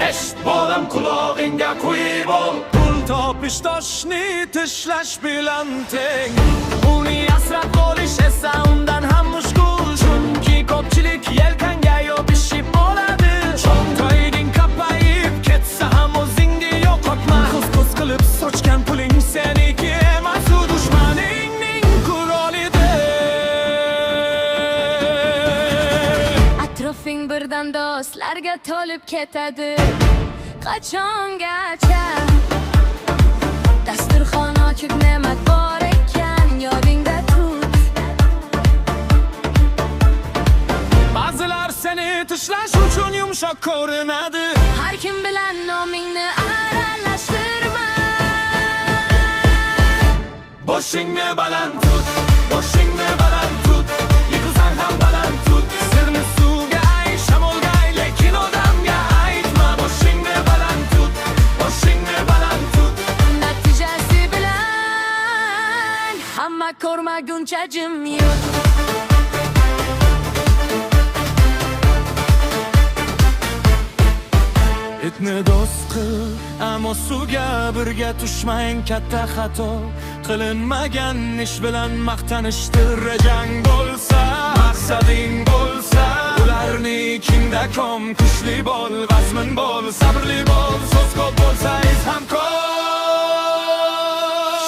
eshit bolam qulog'ingga quyib ol. Pul topish toshni tishlash bilan teng. Uni asrab qolish esa undan ham mushkul. Chunki ko'pchilik yelkanga yopishib oladi. Cho'ntaging kapayib ketsa ham o'zingni yo'qotma. Quz qilib sochgan puling seniki emas, u dushmaningning qurolidir. Atrofing birdan do'stlarga to'lib ketadi. Qachongacha dasturxon ochiq ne'mat bor ekan, yodingda tut. Ba'zilar seni tishlash uchun yumshoq ko'rinadi. Har kim bilan nomingni aralashtirma. Boshingni baland tut, boshingni baland tut, yiqilsang ham baland tut. Sirni suvga ay, shamolga ay, lekin odamga aytma. Boshingni baland tut, boshingni baland tut. Natijasi bilan hamma ko'rmaguncha jim yur. Itni do'st qil, ammo suvga birga tushmang, katta xato. Qilinmagan ish bilan maqtanishdir. Rejang bo'lsa, maqsading bo'lsa, ularnikingda kom. Kuchli bo'l, vazmin bo'l, sabrli bo'l. So'z ko'p bo'lsa, iz ham ko'p.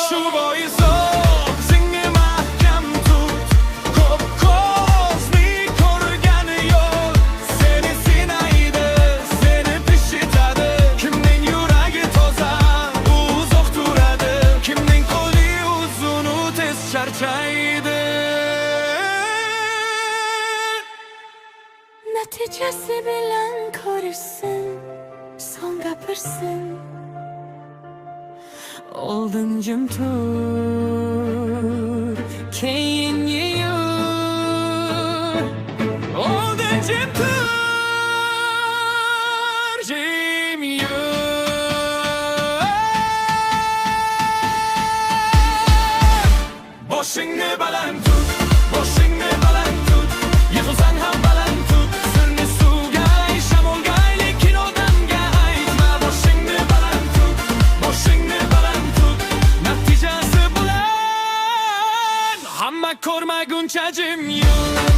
Shu bois o'zingni mahkam tut. Ko'p ko'zni ko'rgan yo'l seni sinaydi, seni pishitadi. Kimning yuragi toza, u uzoq turadi. Kimning qo'li uzun, u tez charchaydi. Natijasi bilan ko'rishsin, so'ng gapirsin. Oldin jim tur, keyin yur. Oldin jim tur, jim yur. Boshingni baland tut, boshingni baland tut, yiqilsang ham baland tut. Sirni suvga ay, shamolga ay, lekin odamga aytma. Boshingni baland tut, boshingni baland tut. Natijasi bilan hamma ko'rmaguncha jim yur.